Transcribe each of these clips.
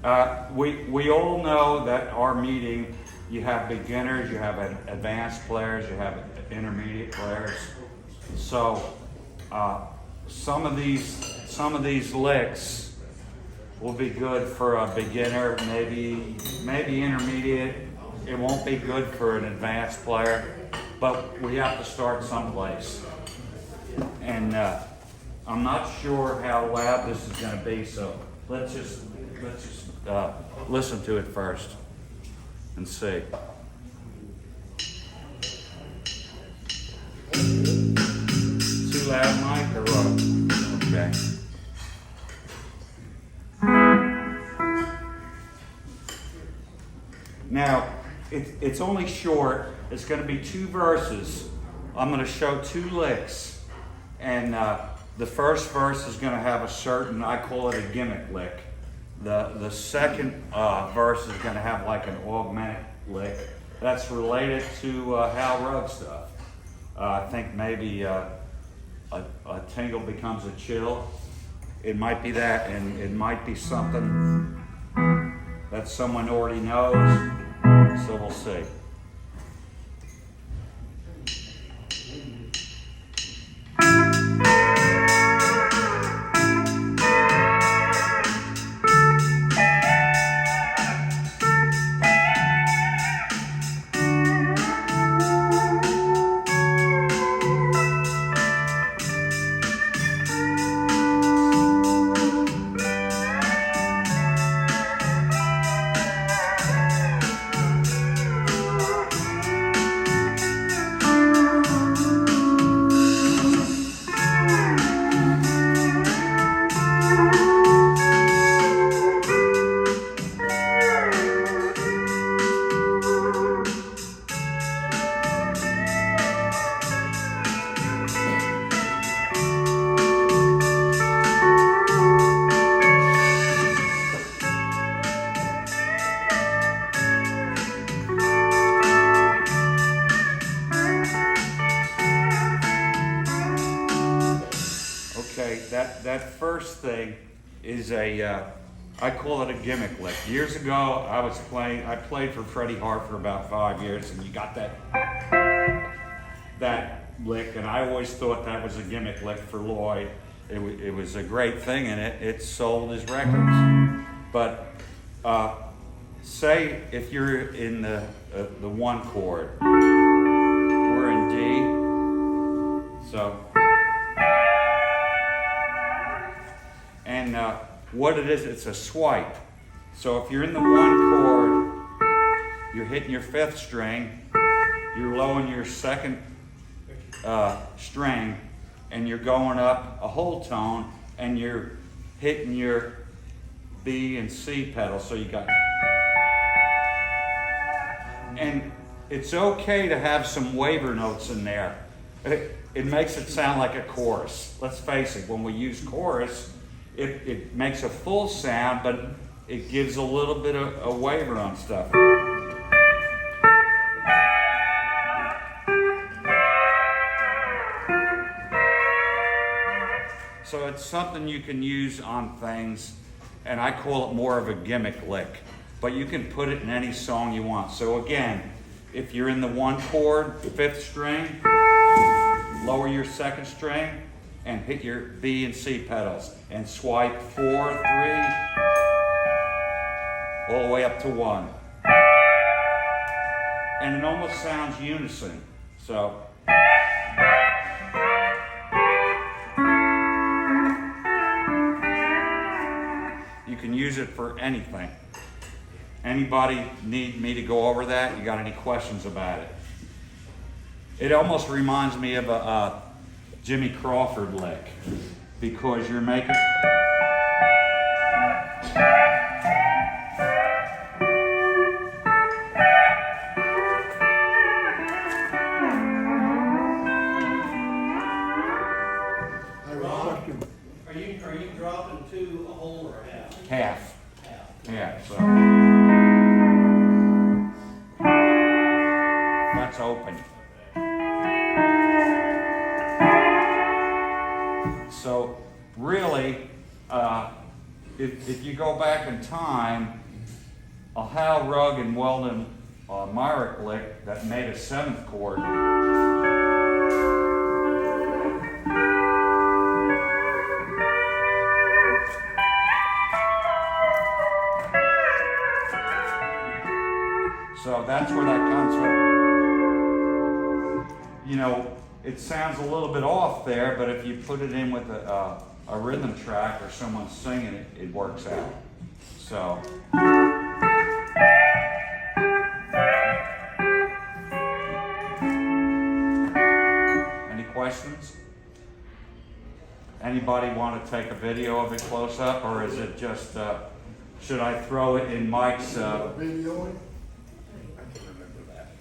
We all know that our meeting, you have beginners, you have advanced players, you have intermediate players. So some of these licks will be good for a beginner, maybe intermediate. It won't be good for an advanced player, but we have to start someplace. And I'm not sure how loud this is going to be, so let's just listen to it first and see. Too loud, Mike, or what? Okay. Now, it's only short. It's going to be 2 verses. I'm going to show 2 licks. And the first verse is going to have a certain, I call it a gimmick lick. The second verse is going to have like an augmented lick that's related to Hal Rugg stuff. I think maybe a tingle becomes a chill. It might be that, and it might be something that someone already knows. So we'll see. That first thing is I call it a gimmick lick. Years ago, I played for Freddie Hart for about 5 years, and you got that lick, and I always thought that was a gimmick lick for Lloyd. It was a great thing, and it sold his records. But say if you're in the 1 chord, we're in D, so. And what it is, it's a swipe. So if you're in the 1 chord, you're hitting your 5th string, you're lowering your 2nd string, and you're going up a whole tone, and you're hitting your B and C pedal. So you got, and it's okay to have some waver notes in there. It makes it sound like a chorus. Let's face it, when we use chorus, it makes a full sound, but it gives a little bit of a waver on stuff. So it's something you can use on things, and I call it more of a gimmick lick, but you can put it in any song you want. So again, if you're in the 1 chord, 5th string, lower your 2nd string, and hit your B and C pedals and swipe 4, 3, all the way up to 1. And it almost sounds unison. So you can use it for anything. Anybody need me to go over that? You got any questions about it? It almost reminds me of a Jimmy Crawford lick, because you're making. Are you dropping to a whole or a half? Half. Half. So that's open. So really, if you go back in time, a Hal Rugg and Weldon Myrick lick that made a 7th chord. So that's where that comes from. You know, it sounds a little bit off there, but if you put it in with a rhythm track or someone singing it, it works out. So. Any questions? Anybody want to take a video of it close up, or is it just, should I throw it in Mike's, Videoing?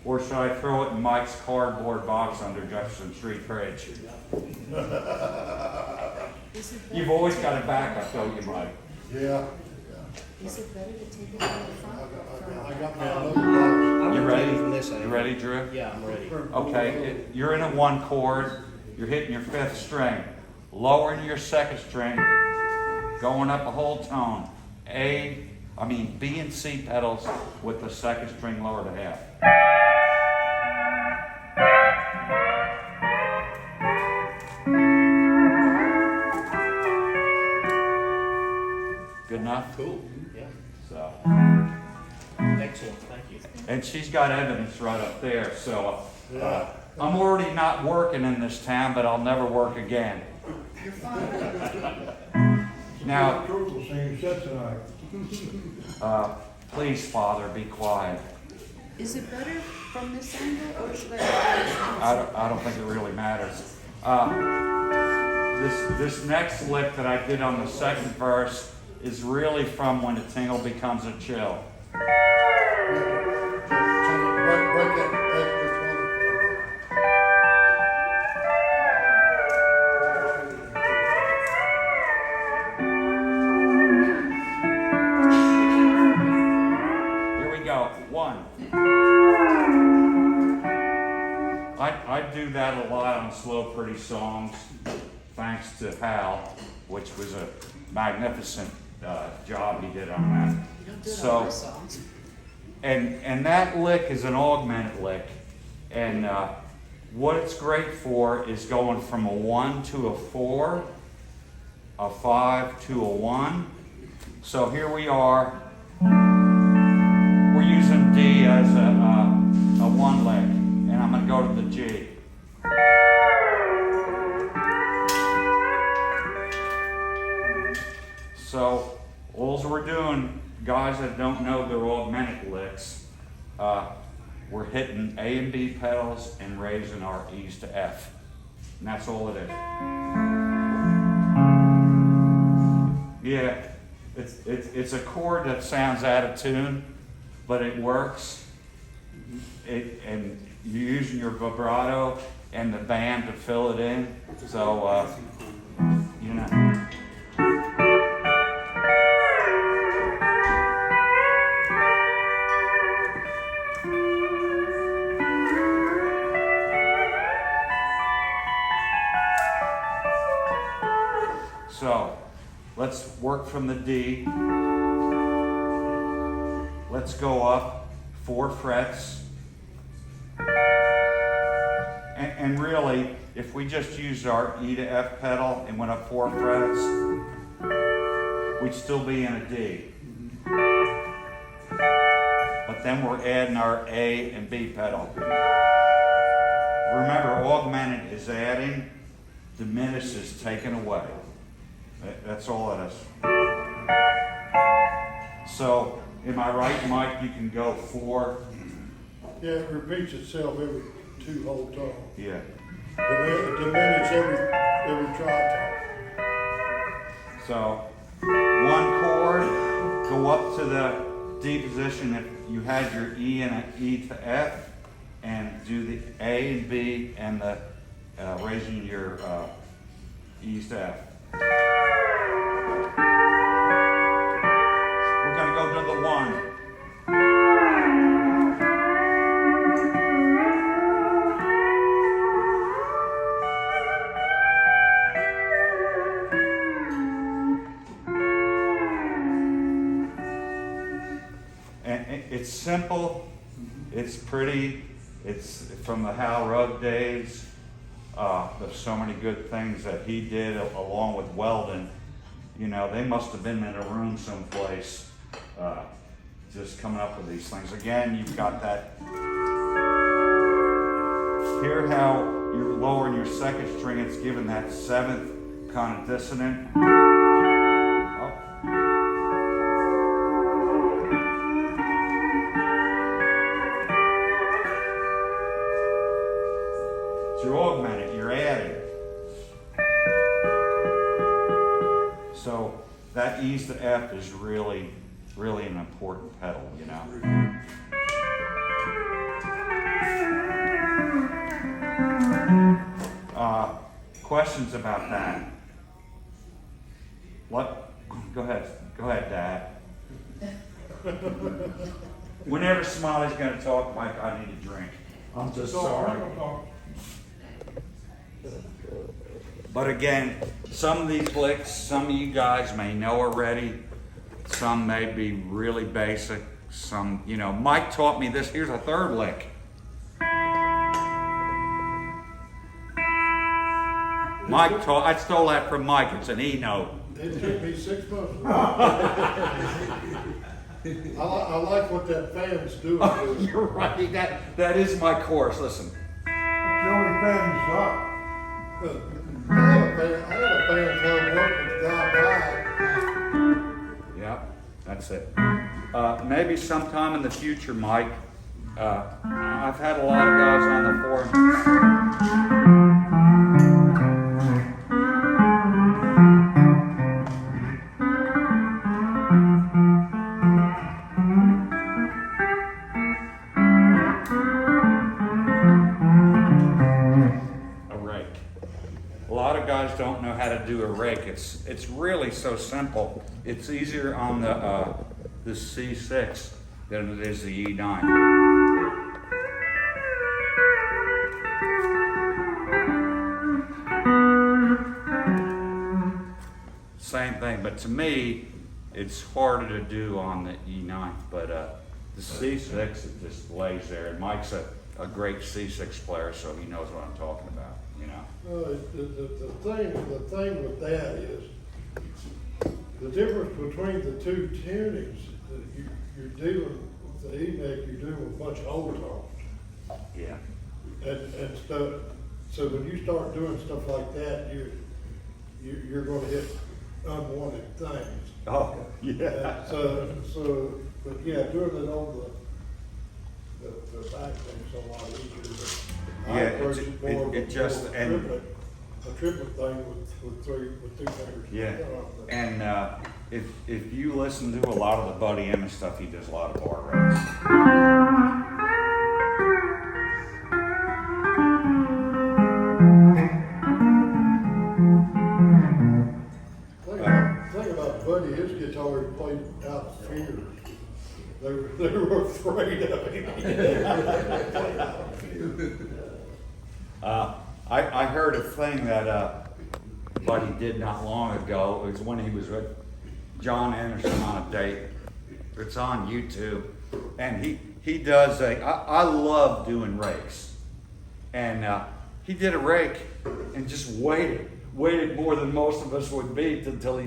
or should I throw it in Mike's cardboard box under Jefferson Street Bridge? You've always got a backup, don't you, Mike? Yeah. Is it better to take it from the front? I got my other box. You ready? From this You angle. ready, Drew? Yeah, I'm ready. Okay, you're in a 1 chord, you're hitting your 5th string, lowering your 2nd string, going up a whole tone. B and C pedals with the 2nd string lower to half. Good enough? Cool. Yeah. So, Excellent. Thank you. and she's got evidence right up there, so I'm already not working in this town, but I'll never work again. You're fine. Now, Approval saying set tonight. please, Father, be quiet. Is it better from this angle, or should I? I don't think it really matters. This next lick that I did on the 2nd verse is really from When a Tingle Becomes a Chill. Break that extra 1. I do that a lot on slow, pretty songs, thanks to Hal, which was a magnificent job he did on that. You don't do it So- on my songs. And that lick is an augmented lick, and what it's great for is going from a 1 to a 4, a 5 to a 1. So here we are. We're using D as a 1 lick, and I'm going to go to the G. So all we're doing, guys that don't know their augmented licks, we're hitting A and B pedals and raising our E's to F. And that's all it is. Yeah, it's a chord that sounds out of tune, but it works. And you're using your vibrato and the band to fill it in. So, you know. So, let's work from the D. Let's go up 4 frets. And really, if we just used our E to F pedal and went up 4 frets, we'd still be in a D. But then we're adding our A and B pedal. Remember, augmented is adding, diminished is taken away. That's all it is. So, am I right, Mike? You can go 4. Yeah, it repeats itself every 2 whole tones. Yeah. Diminish every tritone. So, 1 chord, go up to the D position if you had your E and an E to F, and do the A and B and the raising your E's to F. We're going to go to the 1. and it's simple, it's pretty, it's from the Hal Rugg days. There's so many good things that he did along with Weldon. You know, they must have been in a room someplace, just coming up with these things. Again, you've got that. Hear how you're lowering your second string, it's giving that seventh kind of dissonant. Oh. So you're augmenting, you're adding. So that E's to F is really, really an important pedal, you know. Questions about that? What? Go ahead, Dad. Whenever Smiley's going to talk, Mike, I need a drink. I'm just sorry. But again, some of these licks, some of you guys may know already. Some may be really basic. Some, you know, Mike taught me this. Here's a third lick. I stole that from Mike. It's an E note. It took me 6 months. I like what that fan's doing. Oh, you're right. That is my course. Listen. The only fan he's got. I had a fan club working with God died. Yep, that's it. Maybe sometime in the future, Mike. I've had a lot of guys on the forum. Don't know how to do a rake. It's really so simple. It's easier on the C6 than it is the E9. Same thing, but to me, it's harder to do on the E9. But the C6, it just lays there. And Mike's a great C6 player, so he knows what I'm talking about. You know. The thing with that is the difference between the two tunings. You're dealing with the E-neck. You're dealing with a bunch of overtones. Yeah. And stuff. So when you start doing stuff like that, you're going to hit unwanted things. Oh, yeah. But yeah, doing it on the back thing's a lot easier. I approach it more of a triplet thing with two fingers. Yeah, and if you listen to a lot of the Buddy Emmett stuff, he does a lot of bar rates. The thing about Buddy, his guitar he played out the fingers. They were afraid of him. I heard a thing that Buddy did not long ago. It was when he was with John Anderson on a date. It's on YouTube, and he does I love doing rakes, and he did a rake and just waited more than most of us would be until he.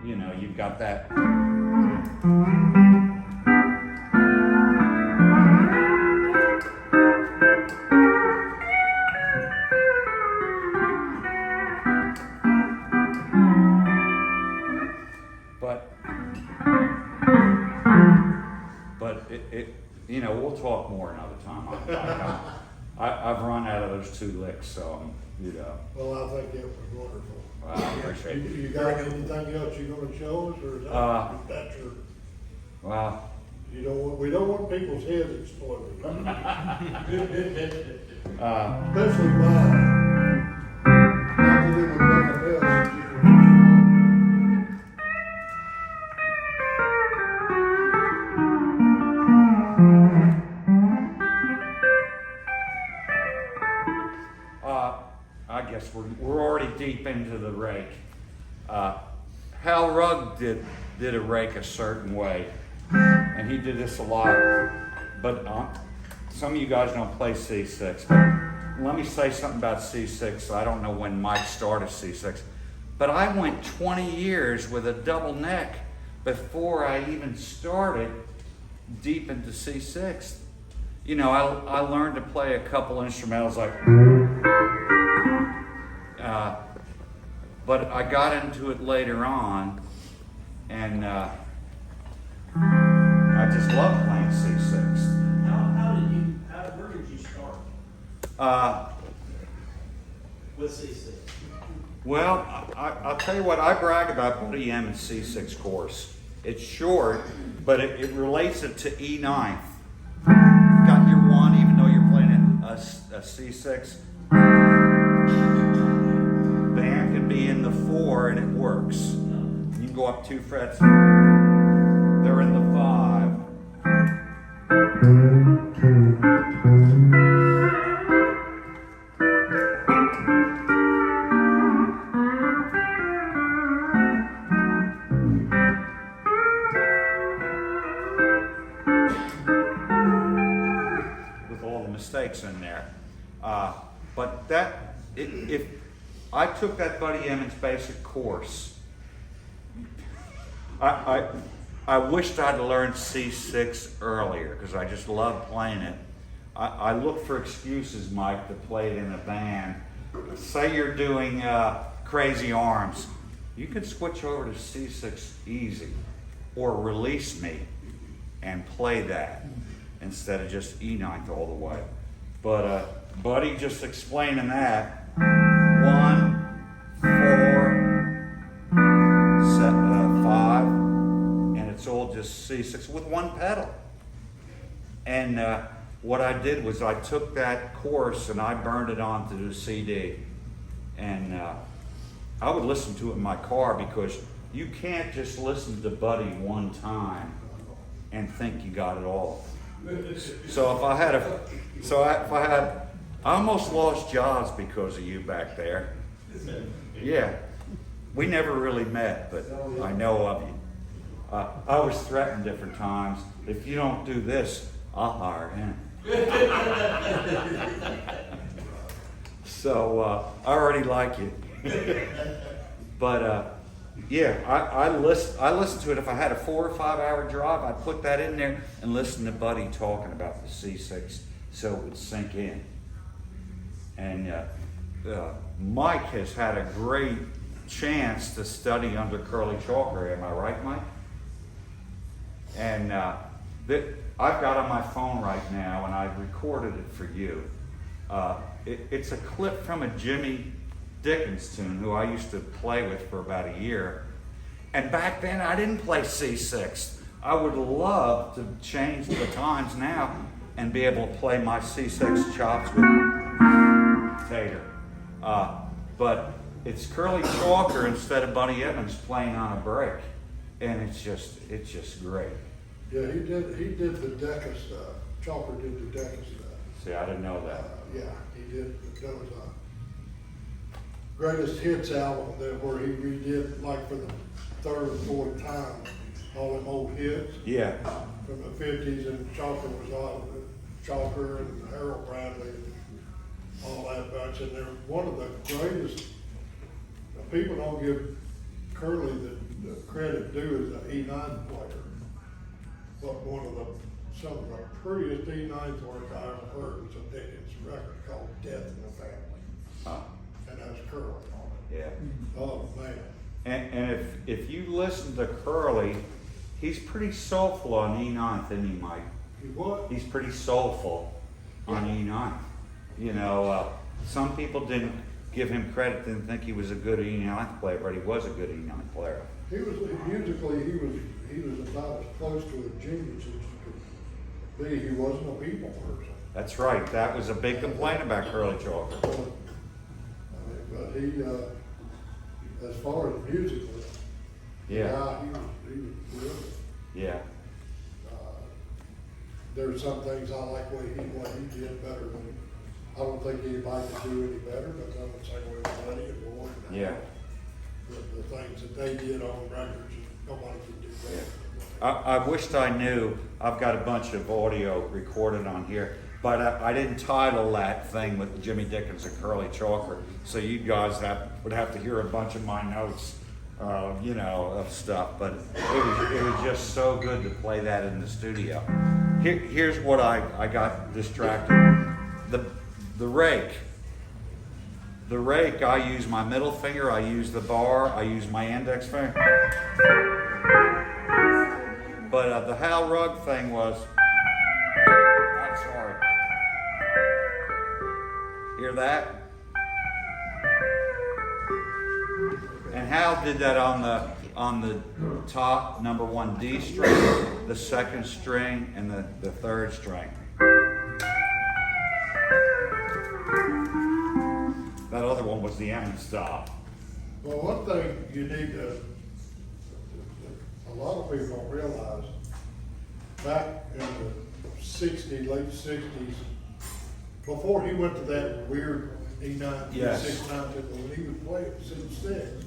You know, you've got that. But it you know, we'll talk more another time. I've run out of those two licks, so you know. Well, I think it was wonderful. Well, I appreciate it. You got anything else you're going to show us, or is that your? Well, we don't want people's heads exploding. Especially mine. Not that it would make a mess. I guess we're already deep into the rake. Hal Rugg did a rake a certain way, and he did this a lot. But some of you guys don't play C6. But let me say something about C6. I don't know when Mike started C6, but I went 20 years with a double neck before I even started deep into C6. You know, I learned to play a couple instrumentals like, but I got into it later on, and I just love playing C6. Where did you start with C6? Well, I'll tell you what, I brag about Buddy Emmett's C6 course. It's short, but it relates it to E9. Got your 1, even though you're playing a C6. The amp can be in the 4 and it works. You can go up 2 frets. They're in the 5. With all the mistakes in there. But if I took that Buddy Emmons basic course, I wished I'd learned C6 earlier because I just love playing it. I look for excuses, Mike, to play it in a band. Say you're doing Crazy Arms. You could switch over to C6 easy or Release Me and play that instead of just E9 all the way. But Buddy just explaining that. 1, 4, 5, and it's all just C6 with 1 pedal. And what I did was I took that course and I burned it onto the CD. And I would listen to it in my car because you can't just listen to Buddy one time and think you got it all. So if I had I almost lost jobs because of you back there. Yeah, we never really met, but I know of you. I was threatened different times. If you don't do this, I'll hire him. So I already like you. But yeah, I listen to it. If I had a 4 or 5 hour drive, I'd put that in there and listen to Buddy talking about the C6 so it would sink in. And Mike has had a great chance to study under Curly Chalker. Am I right, Mike? And I've got on my phone right now, and I've recorded it for you. It's a clip from a Jimmy Dickens tune, who I used to play with for about a year. And back then, I didn't play C6. I would love to change the times now and be able to play my C6 chops with Tater. But it's Curly Chalker instead of Buddy Evans playing on a break. And it's just great. Yeah, he did the Decca stuff. Chalker did the Decca stuff. See, I didn't know that. Yeah, he did. That was a greatest hits album where he redid, like for the 3rd or 4th time, all them old hits. Yeah. From the 50s, and Chalker was on Chalker and Harold Bradley and all that bunch. And they're one of the greatest. People don't give Curly the credit due as an E9 player, but some of the prettiest E9 work I ever heard was a Dickens record called Death in the Family. And that's Curly on it. Yeah. Oh, man. And if you listen to Curly, he's pretty soulful on E9, isn't he, Mike? He what? He's pretty soulful on E9. You know, some people didn't give him credit, didn't think he was a good E9 player, but he was a good E9 player. He was musically, he was about as close to a genius as you could be. He wasn't a people person. That's right. That was a big complaint about Curly Chalker. But he, as far as musically, Yeah. he was brilliant. Yeah. There's some things I like what he did better than, I don't think anybody could do any better, but I'm the same way with Lenny and Ward. Yeah. the things that they did on records, and nobody could do that. I wished I knew. I've got a bunch of audio recorded on here, but I didn't title that thing with Jimmy Dickens and Curly Chalker, so you guys would have to hear a bunch of my notes, of stuff. But it was just so good to play that in the studio. Here's what I got distracted. The rake. The rake, I use my middle finger, I use the bar, I use my index finger. But the Hal Rugg thing was, I'm sorry. Hear that? And Hal did that on the top number 1 D string, the second string, and the third string. That other one was the M stop. Well, one thing you need to, a lot of people don't realize, back in the '60s, late '60s, before he went to that weird E9, Yes. E6, when he was playing C6,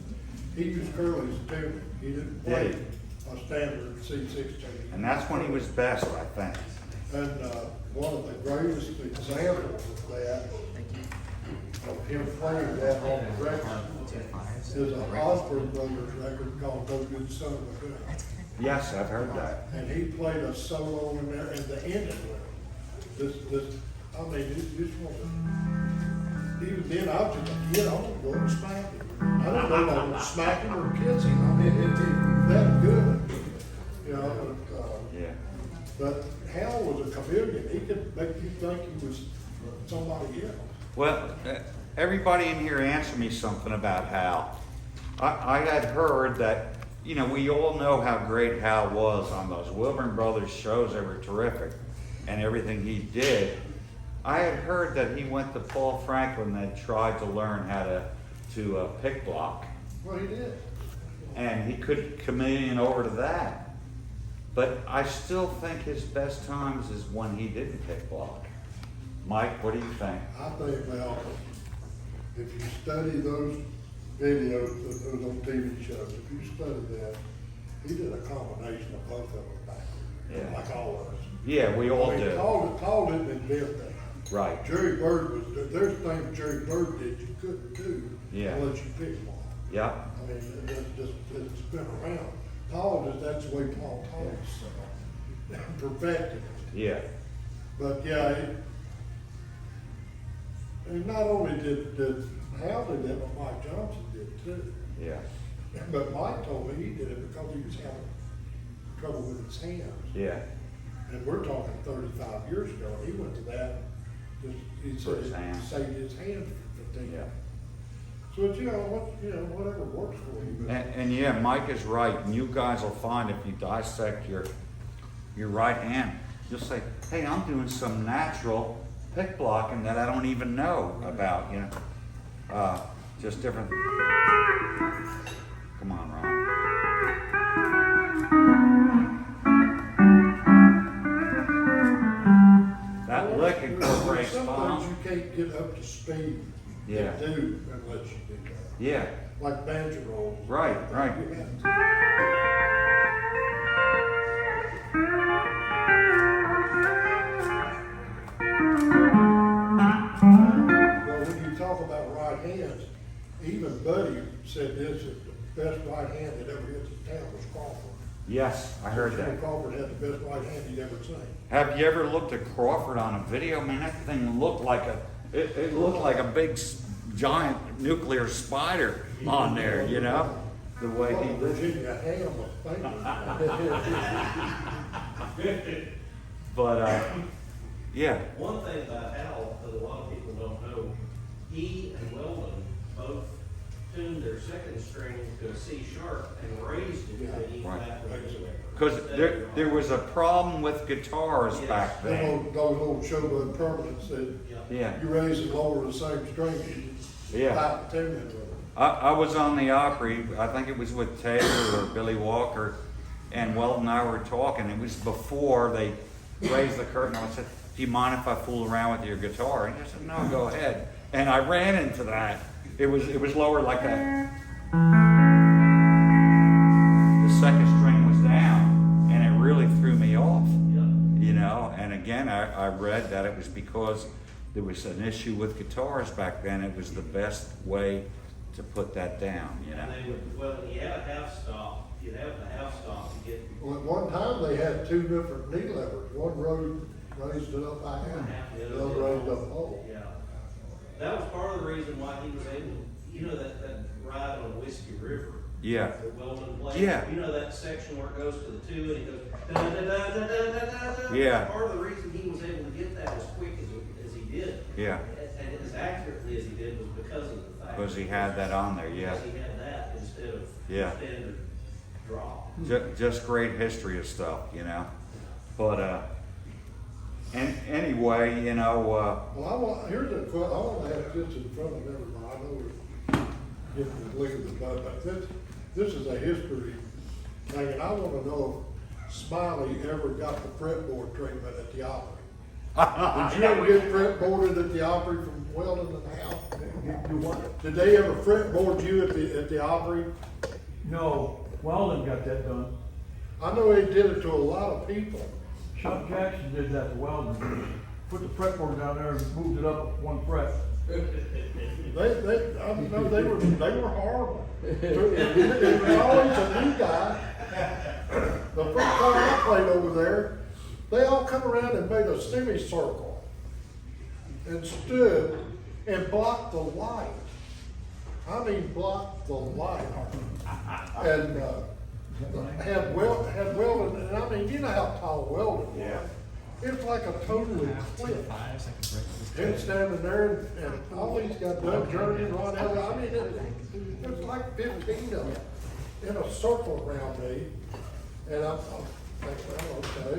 he used Curly's tuning. He didn't play Did a standard C6 tuning. And that's when he was best, I think. And one of the greatest examples of that, of him playing that on the record, is a Osborne Brothers record called "No Good Son of a Gun." Yes, I've heard that. And he played a solo in there, and the ending with it. This was, even then, I was just a kid, I want to go and smack him. I don't know if I would smack him or kiss him, it's that good, Yeah. But Hal was a chameleon, he could make you think he was somebody else. Well, everybody in here answer me something about Hal. I had heard that, we all know how great Hal was on those Wilburn Brothers shows. They were terrific, and everything he did. I had heard that he went to Paul Franklin and tried to learn how to pick block, Well, he did. and he could chameleon over to that. But I still think his best times is when he didn't pick block. Mike, what do you think? I think, well, if you study those videos, those on TV shows, if you study that, he did a combination of both of them backwards, Yeah. like all of us. Yeah, we all do. Paul didn't invent that. Right. Jerry Bird there's things Jerry Bird did you couldn't do Yeah. unless you picked one. Yeah. I mean, it's been around. That's the way Paul taught us, perfected it. Yeah. But yeah, and not only did Hal do that, but Mike Johnson did too. Yeah. But Mike told me he did it because he was having trouble with his hands. Yeah. And we're talking 35 years ago, and he went to that, he For said his it hands. saved his hands for 15 Yeah. years. So it's, whatever works for you. But And yeah, Mike is right. And you guys will find if you dissect your right hand, you'll say, hey, I'm doing some natural pick blocking that I don't even know about, just different. Come on, Ron. That lick incorporates some bomb. things you can't get up to speed Yeah. to do unless you do that. Yeah, Like banjo rolls. right. You have to. Well, when you talk about right hands, even Buddy said this, that the best right hand that ever hit the town was Crawford. Yes, I heard that. Crawford had the best right hand he'd ever seen. Have you ever looked at Crawford on a video? Man, that thing looked like it looked like a big giant nuclear spider on there, the way he did. Virginia Ham was famous. But yeah, One thing about Hal that a lot of people don't know, he and Weldon both tuned their second string to a C sharp and raised it to E Right. flat. because there was a problem with guitars back then. Those old showboat permanents that Yeah, you raise and lower the same string, you Yeah. tighten tune into it. I was on the Opry. I think it was with Taylor or Billy Walker, and Weldon and I were talking. It was before they raised the curtain. I said, "Do you mind if I fool around with your guitar?" And he said, "No, go ahead." And I ran into that. It was lower like that. I read that it was because there was an issue with guitars back then. It was the best way to put that down, you know? And they would, well, you had a half stop, you'd have the half stop to get. Well, at one time, they had two different knee levers. One raised it up high, the other raised up low. Yeah. That was part of the reason why he was able, you know, that ride on Whiskey River. Yeah. The Weldon played. Yeah. You know that section where it goes to the two and he goes da da da da da da da da. Yeah. Part of the reason he was able to get that as quick as he did. Yeah. And as accurately as he did was because of the fact. Because he had that on there, yeah. Because he had that instead of Yeah. standard draw. Just great history of stuff, you know? But, anyway, you know, Well, here's a question, I want to have this in front of everybody. I know we're getting to look at the bud, but this is a history thing, and I want to know if Smiley ever got the fretboard treatment at the Opry. Did you ever get fretboarded at the Opry from Weldon and Howe? You what? Did they ever fretboard you at the Opry? No, Weldon got that done. I know they did it to a lot of people. Chuck Jackson did that to Weldon. Put the fretboard down there and moved it up one fret. I know they were horrible. It was always a new guy. The first time I played over there, they all come around and made a semicircle and stood and blocked the light. I mean, blocked the light. And had Weldon, and I mean, you know how tall Weldon was. Yeah. It's like a totally cliff. Him standing there and all these guys, Doug Journey and Ron Elliott, I mean, it was like 15 of them in a circle around me. And I'm thinking, well, okay.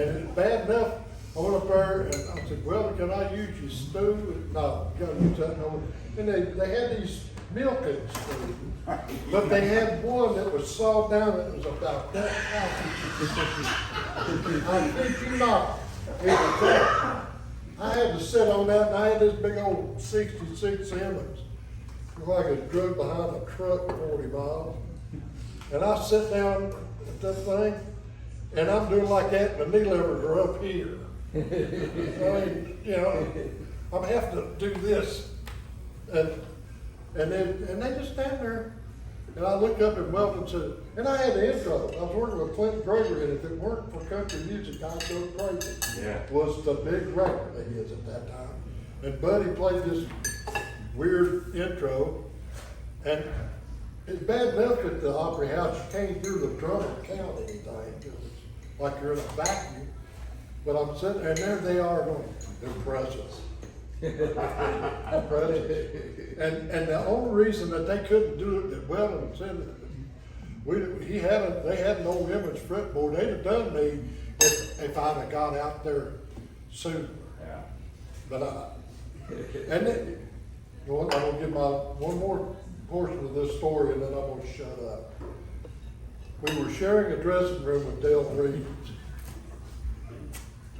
And it's bad enough, I went up there and I said, well, can I use your stew? No, you gotta use that no. And they had these milking stew, but they had one that was sawed down that was about that high. I think you not. It was that. I had to sit on that, and I had this big old 66 Simmons. Looked like it was drug behind a truck 40 miles. And I sit down at that thing, and I'm doing like that, and the knee levers are up here. I mean, you know, I'm having to do this. And they just stand there. And I looked up at Weldon and said, and I had the intro. I was working with Clint Gregory, and if it weren't for country music, I'd go crazy. Yeah. Was the big record of his at that time. And Buddy played this weird intro, and it's bad enough at the Opry House, you can't hear the drummer count anything, because it's like you're in a vacuum. But I'm sitting, and there they are going, they're precious. And the only reason that they couldn't do it, that Weldon said that they had an old image fretboard, they'd have done me if I'd have got out there sooner. yeah. But and then, I'm gonna give one more portion of this story and then I'm gonna shut up. We were sharing a dressing room with Dale Reed.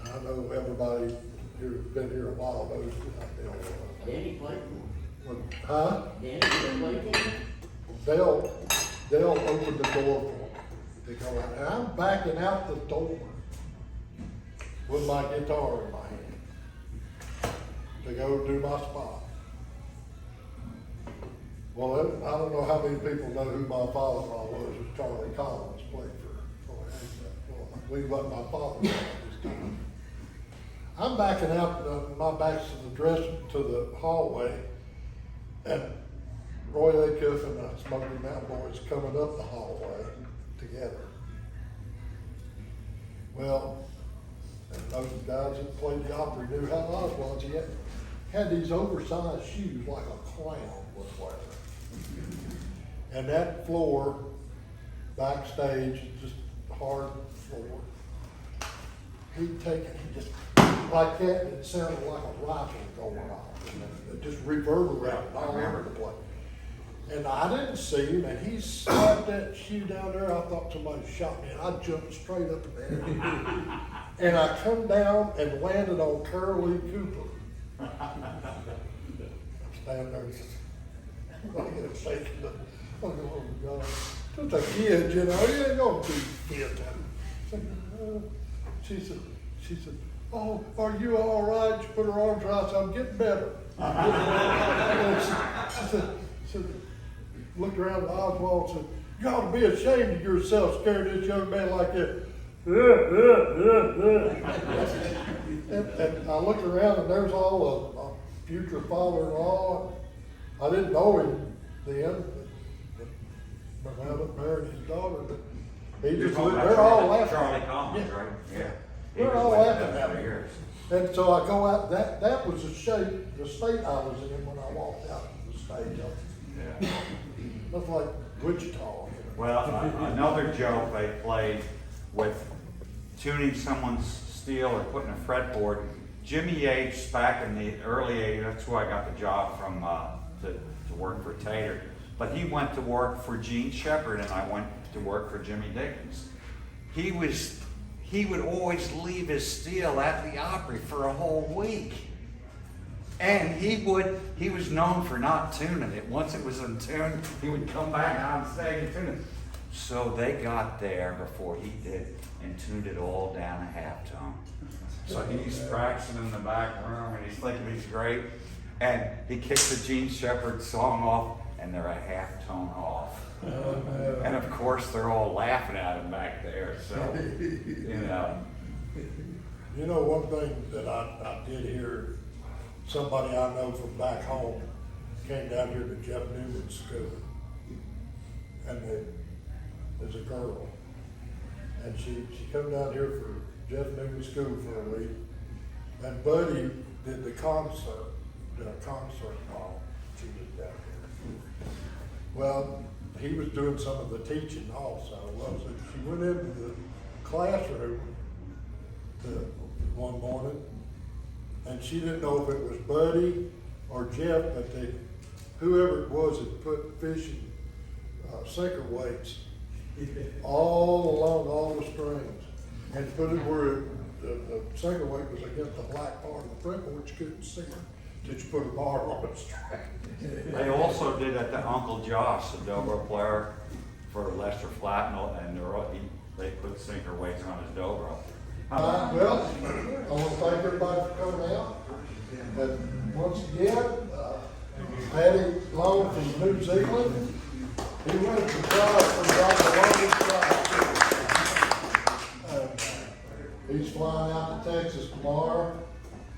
I know everybody who's been here a while knows who Dale was. Danny played. Huh? Danny played. Dale opened the door for me to go out. And I'm backing out the door with my guitar in my hand to go do my spot. Well, I don't know how many people know who my father-in-law was. It was Charlie Collins, played for we wasn't my father-in-law at this time. I'm backing out, my back's to the hallway, and Roy Acuff and the Smoky Mountain Boys coming up the hallway together. Well, and those guys that played the Opry knew how Oz was. He had these oversized shoes like a clown was wearing. And that floor, backstage, just hard floor. He'd take it, he just, like that, and it sounded like a rifle going off. And it just reverberated all over the place. And I didn't see him, and he slapped that shoe down there. I thought somebody shot me, and I jumped straight up in the air. And I come down and landed on Carol Lee Cooper. I'm standing there, just, I get shaking. Oh God, just a kid, you know, you ain't gonna be kid. She said, oh, are you all right? She put her arms around, so I'm getting better. She looked around at Oswald and said, you ought to be ashamed of yourself scaring this young man like that. And I looked around and there's all a future father-in-law. I didn't know him then, but now that married his daughter, but he You're just, talking about they're all laughing. Charlie Collins, Yeah. right? Yeah. He We're was all with laughing them at for me. years. And so I go out, that was the state I was in when I walked out to the stage. Yeah. Looked like Wichita. Well, another joke they played with tuning someone's steel or putting a fretboard. Jimmy Yates, back in the early 80s, that's who I got the job from to work for Tater. But he went to work for Gene Shepard and I went to work for Jimmy Dickens. He would always leave his steel at the Opry for a whole week. And he was known for not tuning it. Once it was in tune, he would come back on stage and tune it. So they got there before he did and tuned it all down a half tone. So he's practicing in the back room and he's thinking he's great. And he kicks the Gene Shepard song off and they're a half tone off. And of course they're all laughing at him back there, so, you know. You know, one thing that I did hear, somebody I know from back home came down here to Jeff Newman's school. And there's a girl. And she come down here for Jeff Newman's school for a week. And Buddy did a concert hall. She was down here. Well, he was doing some of the teaching also. Well, so she went into the classroom one morning, and she didn't know if it was Buddy or Jeff, but whoever it was had put fishing sinker weights all along all the strings, and put it where the sinker weight was against the black part of the fretboard. You couldn't see it. Did you put a bar on the string? They also did at the Uncle Josh, the dobro player for Lester Flatnell, and they put sinker weights on his dobro. Well, I want to thank everybody for coming out. And once again, Patty Long from New Zealand, he went to try for the longest drive. He's flying out to Texas tomorrow.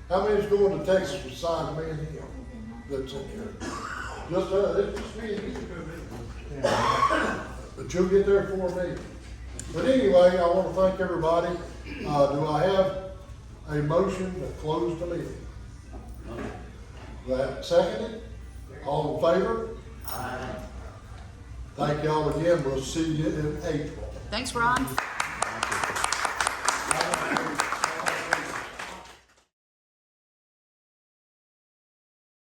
How many's going to Texas besides me and him that's in here? It's just me. But you'll get there for me. But anyway, I want to thank everybody. Do I have a motion to close the meeting? That seconded? All in favor? Aye. Thank y'all again. We'll see you in April. Thanks, Ron.